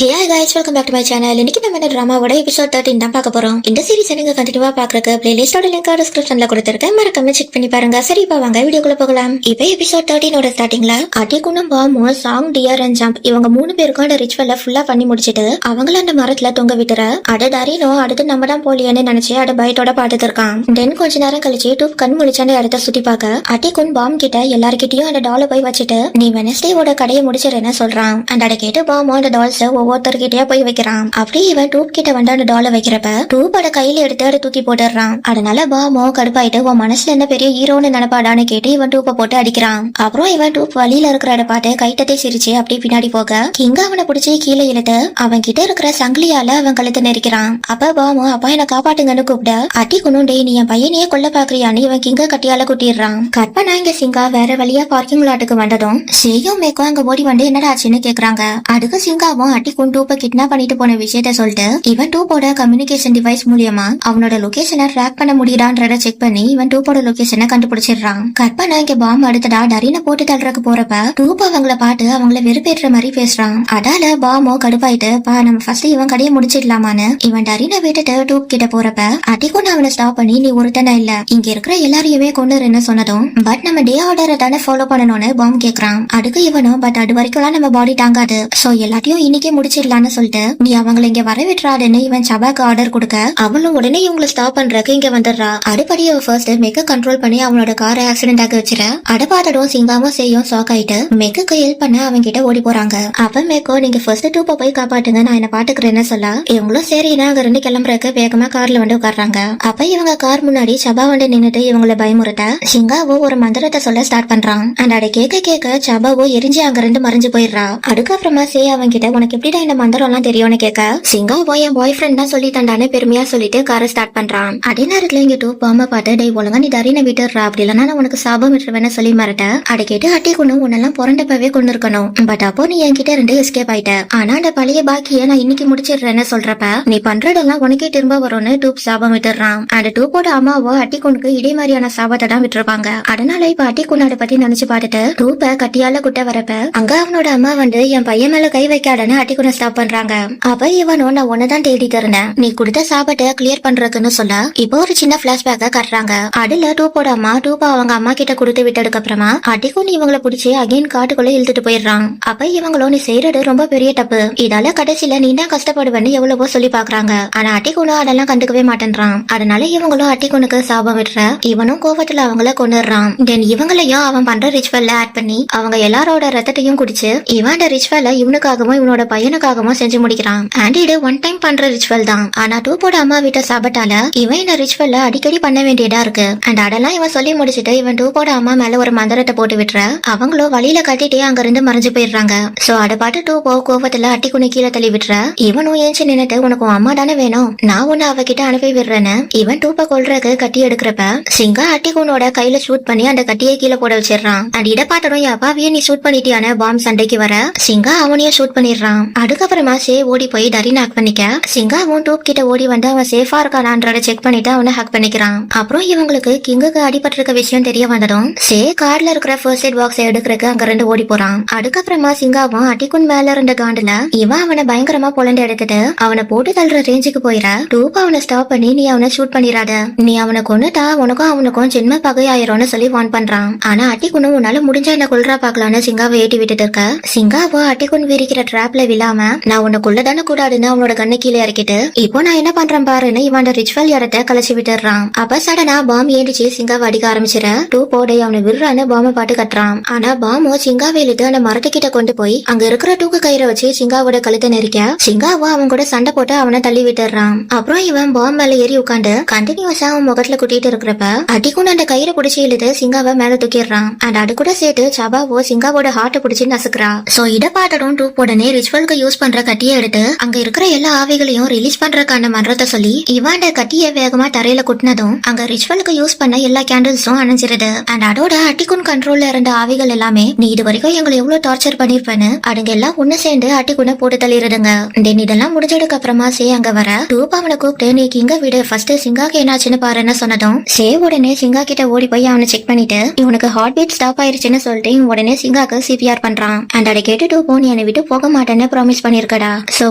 Hey guys, welcome back to my channel. இன்னைக்கு நம்ம இந்த டிராமாவோட எபிசோட் 13 தான் பார்க்க போறோம். இந்த சீரிஸ் நீங்க கண்டினியூவா பார்க்கறதுக்கு பிளேலிஸ்டோட லிங்க் டிஸ்கிரிப்ஷன்ல கொடுத்திருக்கேன். மறக்காம செக் பண்ணி பாருங்க. சரி இப்ப வாங்க வீடியோக்குள்ள போகலாம். இப்போ எபிசோட் 13 ஓட ஸ்டார்டிங்ல அட்டிகுனும் பாமோ சாங் டியர் அண்ட் ஜம்ப் இவங்க மூணு பேருக்கும் அந்த ரிச்சுவலை ஃபுல்லா பண்ணி முடிச்சிட்டு அவங்கள அந்த மரத்துல தொங்க விட்டுற அட டரினோ அடுத்து நம்ம தான் போலியன்னு நினைச்சு அட பயத்தோட பாத்துட்டு இருக்கான். தென் கொஞ்ச நேரம் கழிச்சு டூப் கண் முழிச்சு அந்த இடத்த சுத்தி பார்க்க அட்டிகுன் பாம் கிட்ட எல்லார்கிட்டயும் அந்த டாலை போய் வச்சுட்டு நீ வெனஸ்டேவோட கடையை முடிச்சிருன்னு சொல்றான். அந்த அட கேட்டு பாமோ அந்த டால்ஸ் ஒவ்வொருத்தர்கிட்டயா போய் வைக்கிறான். அப்படி இவன் டூப் கிட்ட வந்து அந்த டாலை வைக்கிறப்ப டூப்போட கையில எடுத்து அதை தூக்கி போட்டுறான். அதனால பாமோ கடுப்பாயிட்டு உன் மனசுல என்ன பெரிய ஹீரோன்னு நினைப்பாடான்னு கேட்டு இவன் டூப்பை போட்டு அடிக்கிறான். அப்புறம் இவன் டூப் வழியில இருக்கிற பாட்டு கைத்தத்தை சிரிச்சு அப்படி பின்னாடி போக கிங்க அவனை பிடிச்சி கீழே இழுத்து அவன் கிட்ட இருக்கிற சங்கிலியால அவன் கழுத்தை நெரிக்கிறான். அப்ப பாமோ அப்பா என்ன காப்பாட்டுங்கன்னு கூப்பிட அட்டிகுனும் டேய் நீ என் பையனையே கொல்ல பாக்குறியான்னு இவன் கிங்க கட்டியால குட்டிடுறான். கட் பண்ணா இங்க சிங்கா வேற வழியா பார்க்கிங் லாட்டுக்கு வந்ததும் சேயும் மேக்கோ அங்க ஓடி வந்து என்னடா ஆச்சுன்னு கேக்குறாங்க. அதுக்கு சிங்காவும் அட்டிகுன் டூப்பை கிட்னாப் பண்ணிட்டு போன விஷயத்த சொல்லிட்டு இவன் டூப்போட கம்யூனிகேஷன் டிவைஸ் மூலியமா அவனோட லொகேஷனை ட்ராக் பண்ண முடியுதான்றத செக் பண்ணி இவன் டூப்போட லொகேஷனை கண்டுபிடிச்சிடுறான். கட் பண்ணா இங்க பாம் அடுத்தடா டரின போட்டு தள்ளுறதுக்கு போறப்ப டூப் அவங்கள பாட்டு அவங்கள வெறுப்பேற்ற மாதிரி பேசுறான். அதால பாமோ கடுப்பாயிட்டு பா நம்ம ஃபர்ஸ்ட் இவன் கடையை முடிச்சிடலாமான்னு இவன் டரின விட்டுட்டு டூப் கிட்ட போறப்ப அட்டிகுன் அவனை ஸ்டாப் பண்ணி நீ ஒருத்தன இல்ல இங்க இருக்கிற எல்லாரையுமே கொண்டுருன்னு சொன்னதும் பட் நம்ம டே ஆர்டரை தானே ஃபாலோ பண்ணணும்னு பாம் கேக்குறான். அதுக்கு இவனும் பட் அது வரைக்கும் நம்ம பாடி தாங்காது சோ எல்லாத்தையும் இன்னைக்கே முடிச்சிடலான்னு சொல்லிட்டு நீ அவங்களை இங்க வர விட்டுறாடுன்னு இவன் சபாக்கு ஆர்டர் கொடுக்க அவளும் உடனே இவங்களை ஸ்டாப் பண்றதுக்கு இங்க வந்துடுறா. அடுப்படி அவ ஃபர்ஸ்ட் மெக்க கண்ட்ரோல் பண்ணி அவனோட காரை ஆக்சிடென்ட் ஆக வச்சிட அடப்பாத்தடும் சிங்காவும் செய்யும் ஷாக் ஆயிட்டு மெக்கு ஹெல்ப் பண்ண அவங்க கிட்ட ஓடி போறாங்க. அப்ப மெக்கோ நீங்க ஃபர்ஸ்ட் டூப்பை போய் காப்பாட்டுங்க நான் என்ன பாட்டுக்கிறேன்னு சொல்ல இவங்களும் சரினா அங்க இருந்து கிளம்புறதுக்கு வேகமா கார்ல வந்து உட்காடுறாங்க. அப்ப இவங்க கார் முன்னாடி சபா வந்து நின்னுட்டு இவங்களை பயமுறுத்த சிங்காவோ ஒரு மந்திரத்தை சொல்ல ஸ்டார்ட் பண்றான். அந்த அட கேட்க கேட்க சபாவோ எரிஞ்சு அங்க இருந்து மறைஞ்சு போயிடுறா. அதுக்கப்புறமா சே அவங்க கிட்ட உனக்கு எப்படிடா இந்த மந்திரம் எல்லாம் தெரியும்னு கேட்க சிங்காவோ என் பாய் ஃப்ரெண்ட் தான் சொல்லி தண்டானு பெருமையா சொல்லிட்டு காரை ஸ்டார்ட் பண்றான். அதே நேரத்துல இங்க டூப் பாம்ப பார்த்து டே ஒழுங்கா நீ தரின விட்டுறா அப்படி இல்லைன்னா நான் உனக்கு சாபம் விட்டுருவேன்னு சொல்லி மறட்ட அதை கேட்டு அட்டிகுனும் உன்னெல்லாம் புரண்டப்பவே கொண்டு இருக்கணும் பட் அப்போ நீ என்கிட்ட இருந்து எஸ்கேப் ஆயிட்ட ஆனா அந்த பழைய பாக்கிய நான் இன்னைக்கு முடிச்சிடுறேன்னு சொல்றப்ப நீ பண்றதெல்லாம் உனக்கே திரும்ப வரும்னு டூப் சாபம் விட்டுறான். அந்த டூப்போட அம்மாவோ அட்டிகுனுக்கு இதே மாதிரியான சாபத்தை தான் விட்டுருப்பாங்க. அதனால இப்ப அட்டிகுன் அதை பத்தி நினைச்சு பார்த்துட்டு டூப்பை கட்டியால குட்ட வரப்ப அங்க அவனோட அம்மா வந்து என் பையன் மேல கை வைக்காடன்னு அட்டிகுனை ஸ்டாப் பண்றாங்க. அப்ப இவனும் நான் உன்னதான் தேடிட்டு இருந்தேன் நீ கொடுத்த சாபத்தை கிளியர் பண்றதுன்னு சொல்ல இப்போ ஒரு சின்ன பிளாஷ்பேக்க கட்டுறாங்க. அதுல டூப்போட அம்மா டூப்பா அவங்க அம்மா கிட்ட கொடுத்து விட்டதுக்கு அப்புறமா அட்டிகுன் இவங்களை பிடிச்சி அகைன் காட்டுக்குள்ள இழுத்துட்டு போயிடுறான். அப்ப இவங்களும் நீ செய்யறது ரொம்ப பெரிய தப்பு இதால கடைசியில நீ தான் கஷ்டப்படுவேன்னு எவ்வளவோ சொல்லி பாக்குறாங்க. ஆனா அட்டிகுனும் அதெல்லாம் கண்டுக்கவே மாட்டேன்றான். அதனால இவங்களும் அட்டிகுனுக்கு சாபம் விடுற இவனும் கோவத்துல அவங்கள கொண்டுறான். தென் இவங்களையும் அவன் பண்ற ரிச்சுவல்ல ஆட் பண்ணி அவங்க எல்லாரோட ரத்தத்தையும் குடிச்சு இவன் அந்த ரிச்சுவலை இவனுக்காகவும் இவனோட பையனுக்காகவும் செஞ்சு முடிக்கிறான். அண்ட் இது ஒன் டைம் பண்ற ரிச்சுவல் தான். ஆனா டூப்போட அம்மா வீட்டை சாபட்டால இவன் இந்த ரிச்சுவல்ல அடிக்கடி பண்ண வேண்டியதா இருக்கு. அண்ட் அதெல்லாம் இவன் சொல்லி முடிச்சிட்டு இவன் டூப்போட அம்மா மேல ஒரு மந்திரத்தை போட்டு விட்டுற அவங்களும் வழியில கட்டிட்டே அங்க இருந்து மறைஞ்சு போயிடுறாங்க. சோ அத பாட்டு டூப்போ கோவத்துல அட்டிக்குனு கீழே தள்ளி விட்டுற இவனும் ஏஞ்சி நின்னுட்டு உனக்கு அம்மா தானே வேணும் நான் உன்னை அவகிட்ட அனுப்பி விடுறேன்னு இவன் டூப்பை கொல்றதுக்கு கட்டி எடுக்கிறப்ப சிங்கா அட்டிகுனோட கையில ஷூட் பண்ணி அந்த கட்டியை கீழே போட வச்சிடறான். அண்ட் இட பாட்டடும் அப்பாவியே நீ ஷூட் பண்ணிட்டியான பாம் சண்டைக்கு வர சிங்கா அவனையும் ஷூட் பண்ணிடுறான். அதுக்கப்புறமா சே ஓடி போய் டரின் ஹேக் பண்ணிக்க சிங்காவும் டூப் கிட்ட ஓடி வந்து அவன் சேஃபா இருக்கானான்றத செக் பண்ணிட்டு அவனை ஹேக் பண்ணிக்கிறான். அப்புறம் இவங்களுக்கு கிங்குக்கு அடிபட்டிருக்க விஷயம் தெரிய வந்ததும் சே கார்ல இருக்கிற ஃபர்ஸ்ட் எய்ட் பாக்ஸ் எடுக்கிறதுக்கு அங்க இருந்து ஓடி போறான். அதுக்கப்புறமா சிங்காவும் அட்டிகுன் மேல இருந்த காண்டுல இவன் அவனை பயங்கரமா பொழந்து எடுத்துட்டு அவனை போட்டு தள்ளுற ரேஞ்சுக்கு போயிட டூப் அவனை ஸ்டாப் பண்ணி நீ அவனை ஷூட் பண்ணிடாத நீ அவனை கொண்டுட்டா உனக்கும் அவனுக்கும் ஜென்ம பகையாயிரம்னு சொல்லி வான் பண்றான். ஆனா அட்டிகுனும் உன்னால முடிஞ்சா என்ன கொல்றா பாக்கலான்னு சிங்காவை ஏட்டி விட்டுட்டு இருக்க சிங்காவோ அட்டிகுன் விரிக்கிற டிராப்ல விழாம நான் உன்னை கொள்ளதானே கூடாதுன்னு அவனோட கண்ணை கீழே இறக்கிட்டு இப்போ நான் என்ன பண்றேன் பாருன்னு இவன் ரிச்சுவல் இடத்தை கலைச்சு விட்டுறான். அப்ப சடனா பாம் ஏடிச்சு சிங்காவை அடிக்க ஆரம்பிச்சிட டூ போடை அவனை விடுறான்னு பாம பாட்டு கட்டுறான். ஆனா பாமோ சிங்காவை இழுத்து அந்த மரத்துக்கிட்ட கொண்டு போய் அங்க இருக்கிற தூக்கு கயிறை வச்சு சிங்காவோட கழுத்தை நெரிக்க சிங்காவோ அவன் கூட சண்டை போட்டு அவனை தள்ளி விட்டுறான். அப்புறம் இவன் பாம் மேல ஏறி உட்காந்து கண்டினியூஸா அவன் முகத்துல குட்டிட்டு இருக்கிறப்ப அடிக்குன்னு அந்த கயிறை பிடிச்சி இழுத்து சிங்காவை மேல தூக்கிடுறான். அண்ட் அது கூட சேர்த்து சபாவோ சிங்காவோட ஹார்ட்டை பிடிச்சி நசுக்குறா. சோ இட பாட்டடும் டூப் உடனே ரிச்சுவலுக்கு யூஸ் பண்ற கட்டியை எடுத்து அங்க இருக்கிற எல்லா ஆவிகளையும் ரிலீஸ் பண்றதுக்கான மன்றத்தை சொல்லி இவாண்ட கட்டிய வேகமா தரையில குட்டினதும் அங்க ரிச்சுவலுக்கு யூஸ் பண்ண எல்லா கேண்டில்ஸும் அணைஞ்சிருது. அண்ட் அதோட அட்டிகுன் கண்ட்ரோல்ல இருந்த ஆவிகள் எல்லாமே நீ இது வரைக்கும் எங்களை எவ்வளவு டார்ச்சர் பண்ணிருப்பேன்னு அதுங்க எல்லாம் ஒண்ணு சேர்ந்து அட்டிகுனை போட்டு தள்ளிடுதுங்க. தென் இதெல்லாம் முடிஞ்சதுக்கு அப்புறமா சே அங்க வர டூப் அவனை கூப்பிட்டு நீ இங்க விடு ஃபர்ஸ்ட் சிங்காக்கு என்னாச்சுன்னு பாருன்னு சொன்னதும் சே உடனே சிங்கா கிட்ட ஓடி போய் அவனை செக் பண்ணிட்டு இவனுக்கு ஹார்ட் பீட் ஸ்டாப் ஆயிருச்சுன்னு சொல்லிட்டு இவன் உடனே சிங்காக்கு சிபிஆர் பண்றான். அண்ட் அதை கேட்டு டூப் நீ என்னை விட்டு போக மாட்டேன்னு ப்ராமிஸ் ப்ராமிஸ் பண்ணிருக்கடா, சோ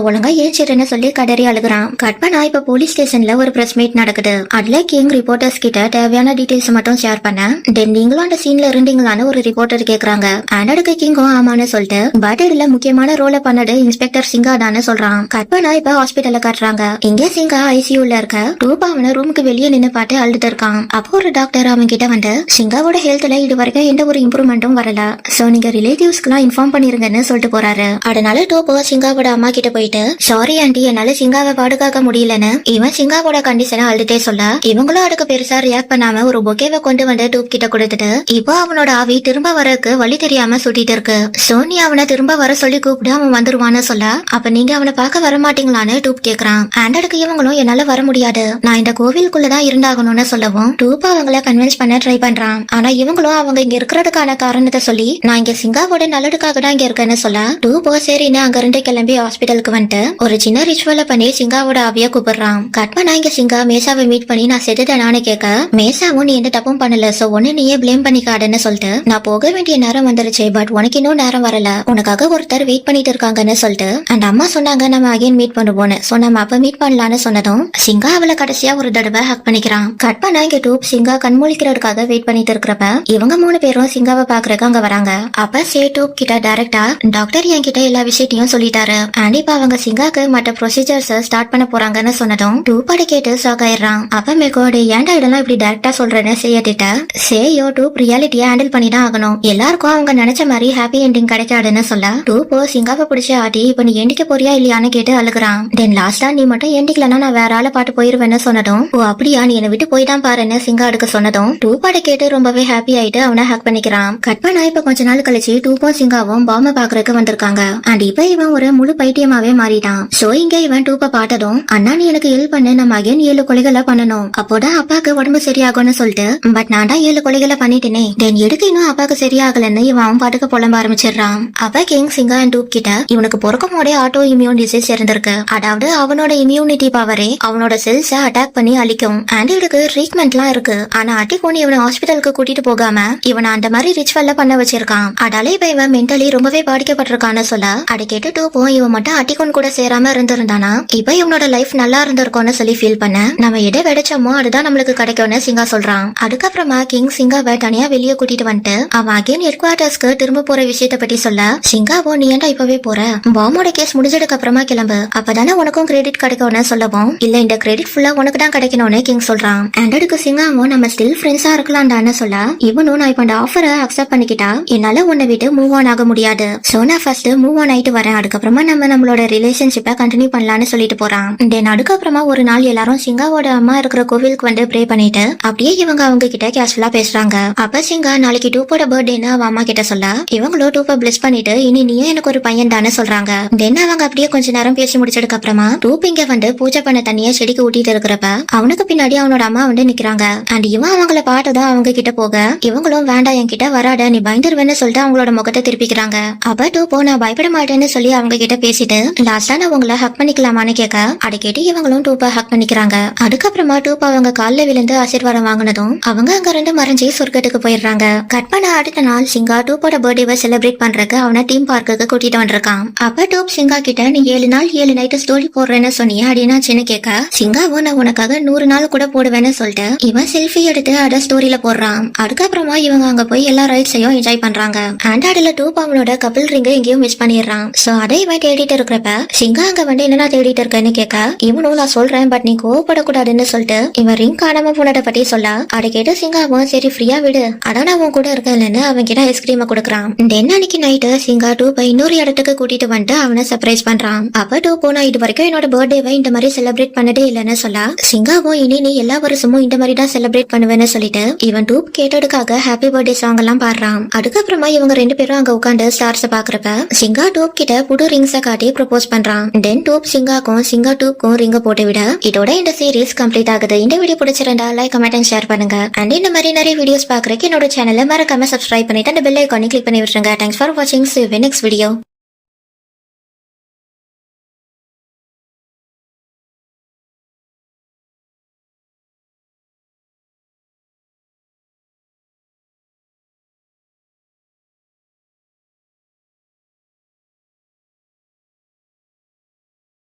ஒழுங்கா ஏஞ்சிருன்னு சொல்லி கதறி அழுகுறான். கட் பண்ணா இப்ப போலீஸ் ஸ்டேஷன்ல ஒரு பிரஸ் மீட் நடக்குது. அதுல கிங் ரிப்போர்ட்டர்ஸ் கிட்ட தேவையான டீடைல்ஸ் மட்டும் ஷேர் பண்ண தென் நீங்களும் அந்த சீன்ல இருந்தீங்களான்னு ஒரு ரிப்போர்ட்டர் கேக்குறாங்க. ஆண்டடுக்கு கிங்கும் ஆமான்னு சொல்லிட்டு பட் இதுல முக்கியமான ரோல பண்ணது இன்ஸ்பெக்டர் சிங்கா தான்னு சொல்றான். கட் பண்ணா இப்ப ஹாஸ்பிட்டல்ல காட்டுறாங்க. இங்க சிங்கா ஐசியூல இருக்க டூப் அவன ரூமுக்கு வெளியே நின்னு பாட்டு அழுது இருக்கான். அப்போ ஒரு டாக்டர் அவன் கிட்ட வந்து சிங்காவோட ஹெல்த்ல இது வரைக்கும் எந்த ஒரு இம்ப்ரூவ்மெண்ட்டும் வரல, சோ நீங்க ரிலேட்டிவ்ஸ்க்குலாம் இன்ஃபார்ம் பண்ணிருங்கன்னு சொல்லிட்டு போறாரு. அதனால டோப்போ சிங்காவோட அம்மா கிட்ட போயிட்டு சாரி ஆண்டி, என்னால சிங்காவை பாதுகாக்க முடியலன்னு இவன் சிங்காவோட கண்டிஷனை அழுதுட்டே சொல்ல இவங்களும் அதுக்கு பெருசா ரியாக்ட் பண்ணாம ஒரு பொக்கேவை கொண்டு வந்து டூப் கிட்ட கொடுத்துட்டு இப்போ அவனோட ஆவி திரும்ப வரக்கு வழி தெரியாம சுட்டிட்டு இருக்கு. சோனி அவனை திரும்ப வர சொல்லி கூப்பிட்டு அவன் வந்துருவான்னு சொல்ல அப்ப நீங்க அவனை பார்க்க வர மாட்டீங்களான்னு டூப் கேக்குறான். ஆண்டடுக்கு இவங்களும் என்னால வர முடியாது, நான் இந்த கோவிலுக்குள்ளதான் இருந்தாகணும்னு சொல்லவும் டூப் அவங்கள கன்வின்ஸ் பண்ண ட்ரை பண்றான். ஆனா இவங்களும் அவங்க இங்க இருக்கிறதுக்கான காரணத்தை சொல்லி நான் இங்க சிங்காவோட நல்லதுக்காக தான் இங்க இருக்கேன்னு சொல்ல டூப்போ சரின்னு அங்க இருந்து கிளம்பி ஹாஸ்பிட்டலுக்கு வந்துட்டு ஒரு சின்ன ரிச்சுவலை பண்ணி சிங்காவோட ஆவிய கூப்பிடுறான். கட் பண்ணா இங்க சிங்கா மேசாவை மீட் பண்ணி நான் செத்துட்டேனான்னு கேட்க மேசாவும் நீ எந்த தப்பும் பண்ணல, சோ ஒன்னு நீயே பிளேம் பண்ணிக்காடுன்னு சொல்லிட்டு நான் போக வேண்டிய நேரம் வந்துருச்சு, பட் உனக்கு இன்னும் நேரம் வரல, உனக்காக ஒருத்தர் வெயிட் பண்ணிட்டு இருக்காங்கன்னு சொல்லிட்டு அந்த அம்மா சொன்னாங்க நம்ம அகைன் மீட் பண்ணுவோன்னு, சோ நம்ம அப்ப மீட் பண்ணலான்னு சொன்னதும் சிங்கா அவளை கடைசியா ஒரு தடவை ஹக் பண்ணிக்கிறான். கட் பண்ணா இங்க டூப் சிங்கா கண்மூழிக்கிறதுக்காக வெயிட் பண்ணிட்டு இருக்கிறப்ப இவங்க 3 பேரும் சிங்காவை பாக்குறதுக்கு அங்க வராங்க. அப்ப சே டூப் கிட்ட டைரக்டா டாக்டர் என்கிட்ட எல்லா விஷயத்தையும் சொல்லிட்டாரு அண்ட் இப்ப அவங்க சிங்காக்கு மற்ற ப்ரொசீஜர்ஸ் ஸ்டார்ட் பண்ண போறாங்கன்னு சொன்னதும் டூப் கேட்டு ஷாக் ஆயிடுறான். அப்ப மெகோடு ஏன்டா இதெல்லாம் இப்படி டைரக்டா சொல்றேன்னு செய்யட்டிட்ட சேயோ டூப் ரியாலிட்டியை ஹேண்டில் பண்ணி தான் ஆகணும், எல்லாருக்கும் அவங்க நினைச்ச மாதிரி ஹாப்பி எண்டிங் கிடைக்காதுன்னு சொல்ல டூப்போ சிங்காவை பிடிச்சி ஆட்டி இப்ப நீ எண்டிக்க போறியா இல்லையான்னு கேட்டு அழுகுறான். தென் லாஸ்டா நீ மட்டும் எண்டிக்கலன்னா நான் வேற ஆளை பாட்டு போயிருவேன்னு சொன்னதும் ஓ அப்படியா நீ என்னை விட்டு போய் தான் பாருன்னு சிங்கா அடுக்க சொன்னதும் டூப்பாட கேட்டு ரொம்பவே ஹாப்பி ஆயிட்டு அவனை ஹேக் பண்ணிக்கிறான். கட் பண்ணா இப்ப கொஞ்ச நாள் கழிச்சு டூப்பும் சிங்காவும் பாம்ப பாக்குறதுக்கு வந்திருக்காங்க. அண்ட் இப்ப இவன் ஒரு முழு பைத்தியமாவே மாறிட்டான். சோ இங்க இவன் டூப்ப பார்த்ததும் அண்ணா நீ எனக்கு ஹெல்ப் பண்ணு, நம்ம அகைன் 7 கொலைகளை பண்ணணும், அப்போதான் அப்பாக்கு உடம்பு சரியாகும்னு சொல்லிட்டு பட் நான் தான் 7 கொலைகளை பண்ணிட்டேனே, தென் எடுக்க இன்னும் அப்பாக்கு சரியாகலன்னு இவன் அவன் பாட்டுக்கு புலம்ப ஆரம்பிச்சிடறான். அப்ப கிங் சிங்கா அண்ட் டூப் கிட்ட இவனுக்கு பிறக்கும் போதே ஆட்டோ இம்யூன் டிசீஸ் இருந்திருக்கு, அதாவது அவனோட இம்யூனிட்டி பவரே அவனோட செல்ஸ அட்டாக் பண்ணி அழிக்கும் அண்ட் இதுக்கு ட்ரீட்மெண்ட்லாம் இருக்கு. ஆனா அட்டிகோன் இவனை ஹாஸ்பிட்டலுக்கு கூட்டிட்டு போகாம இவனை அந்த மாதிரி ரிச்சுவல்ல பண்ண வச்சிருக்கான். அதால இப்ப இவன் மென்டலி ரொம்பவே பாதிக்கப்பட்டிருக்கான்னு சொல்ல அதை கேட்டு டூப்பும் இவன் மட்டும் அட்டிகோன் கூட சேராம இருந்திருந்தானா இப்ப இவனோட லைஃப் நல்லா இருந்திருக்கும்னு சொல்லி ஃபீல் பண்ண நம்ம எதை விடைச்சோமோ அதுதான் நம்மளுக்கு கிடைக்கும்னு சிங்கா சொல்றான். அதுக்கப்புறமா கிங் சிங்காவை தனியா வெளியே கூட்டிட்டு வந்துட்டு அவன் அகைன் ஹெட் குவார்டர்ஸ்க்கு திரும்ப போற விஷயத்த பத்தி சொல்ல சிங்காவோ நீ ஏன்டா இப்பவே போற, பாமோட கேஸ் முடிஞ்சதுக்கு அப்புறமா கிளம்பு, அப்பதானே உனக்கும் கிரெடிட் கிடைக்கும்னு சொல்லவும் இல்ல இந்த கிரெடிட் ஃபுல்லா உனக்கு தான் கிடைக்கணும்னு கிங் சொல்றான். ஆண்டடுக்கு சிங்காவும் நம்ம ஸ்டில் ஃப்ரெண்ட்ஸா இருக்கலாம்டான்னு சொல்ல இவனும் நான் இப்ப அந்த ஆஃபரை அக்செப்ட் பண்ணிக்கிட்டா என்னால உன்னை விட்டு மூவ் ஆன் ஆக முடியாது, சோ நான் ஃபர்ஸ்ட் மூவ் ஆன் ஆயிட்டு வரேன், அதுக்கப்புறமா நம்மளோட ரிலேஷன்ஷிப்பை கண்டினியூ பண்ணலாம்னு சொல்லிட்டு போறான். தென் அதுக்கப்புறமா ஒரு நாள் எல்லாரும் சிங்காவோட அம்மா இருக்கிற கோவிலுக்கு வந்து ப்ரே பண்ணிட்டு அப்படியே இவங்க அவங்க கிட்ட கேஷுவலா பேசுறாங்க. அப்ப சிங்கா நாளைக்கு டூப்போட பர்த்டேன்னு அவன் அம்மா கிட்ட சொல்ல இவங்களும் டூப்பை பிளஸ் பண்ணிட்டு இனி நீயும் எனக்கு ஒரு பையன் தானே சொல்றாங்க. தென் அவங்க அப்படியே கொஞ்ச நேரம் பேசி முடிச்சதுக்கு அப்புறமா டூப் இங்க வந்து பூஜை பண்ண தண்ணிய செடிக்கு ஊட்டிட்டு இருக்கிறப்ப அவனுக்கு பின்னாடி அவனோட அம்மா வந்து நிக்கிறாங்க. அண்ட் இவன் அவங்கள பாட்டுதான் அவங்க கிட்ட போக இவங்களும் வேண்டாம் என்கிட்ட வராட நீ பயந்துருவேன்னு சொல்லிட்டு அவங்களோட முகத்தை திருப்பிக்கிறாங்க. அப்ப டூப்போ நான் பயப்பட மாட்டேன்னு சொல்லி அவங்க கிட்ட பேசிட்டு லாஸ்டா நான் உங்களை ஹக் பண்ணிக்கலாமான்னு கேட்க அதை கேட்டு இவங்களும் டூப்பை ஹக் பண்ணிக்கிறாங்க. அதுக்கப்புறமா டூப் அவங்க கால்ல விழுந்து ஆசீர்வாதம் வாங்கினதும் அவங்க அங்க இருந்து மறைஞ்சி சொர்க்கத்துக்கு போயிடுறாங்க. கட் பண்ண அடுத்த நாள் சிங்கா டூப்போட பர்த்டேவை செலிப்ரேட் பண்றதுக்கு அவனை தீம் பார்க்குக்கு கூட்டிட்டு வந்திருக்கான். அப்ப டூப் சிங்கா கிட்ட நீ 7 நாள் 7 நைட்டு ஸ்டோரி போடுறேன்னு சொன்னியா அப்படின்னாச்சுன்னு கேட்க சிங்காவும் நான் உனக்காக 100 நாள் கூட போடுவேன்னு சொல்லிட்டு இவன் செல்ஃபி எடுத்து அத ஸ்டோரியில போடுறான். அதுக்கப்புறமா இவங்க அங்க போய் எல்லா ரைட்ஸையும் என்ஜாய் பண்றாங்க. ஆண்டாடில டூப் அவனோட கபிள் ரிங்க எங்கேயும் மிஸ் பண்ணிடுறான். சோ அதை இவன் தேடிட்டு இருக்கிறப்ப சிங்கா அங்க வந்து என்னன்னா தேடிட்டு இருக்கேன்னு கேட்க இவனும் நான் சொல்றேன் பட் நீ கோவப்படக்கூடாதுன்னு சொல்லிட்டு இவன் ரிங் காணாம போனதை பத்தி சொல்ல அதை கேட்டு சிங்காவும் சரி ஃப்ரீயா விடு அதான் அவன் கூட இருக்கலன்னு அவன் கிட்ட ஐஸ்கிரீமை கொடுக்குறான். தென் அன்னைக்கு நைட்டு சிங்கா டூப்பை இன்னொரு இடத்துக்கு கூட்டிட்டு வந்துட்டு அவனை சர்ப்ரைஸ் பண்றான். அப்ப டூப்போ நான் இது வரைக்கும் என்னோட பர்த்டேவை இந்த மாதிரி செலிப்ரேட் பண்ணதே இல்லைன்னு சொல்ல சிங்காவும் இனி நீ எல்லா வருஷமும் இந்த மாதிரி தான் செலிப்ரேட் பண்ணுவேன்னு சொல்லிட்டு இவன் டூப் கேட்டதுக்காக ஹாப்பி பர்த்டே சாங் எல்லாம் பாடுறான். அதுக்கப்புறமா இவங்க 2 பேரும் அங்க உட்காந்து ஸ்டார்ஸ் பாக்குறப்ப சிங்கா டூப் கிட்ட புது ரிங்ஸை காட்டி ப்ரொபோஸ் பண்றான். தென் டூப் சிங்காக்கும் சிங்கா டூப்க்கும் ரிங்க போட்டு விட இதோட இந்த சீரீஸ் கம்ப்ளீட் ஆகுது. இந்த வீடியோ பிடிச்சிருந்தா லைக் கமெண்ட் அண்ட் ஷேர் பண்ணுங்க. அண்ட் இந்த மாதிரி நிறைய வீடியோஸ் பாக்குறதுக்கு என்னோட சேனலை மறக்காம சப்ஸ்கிரைப் பண்ணிட்டு அந்த பெல் ஐகானை கிளிக் பண்ணி விட்டுருங்க. தேங்க்ஸ் ஃபார் வாட்சிங். See you in next video.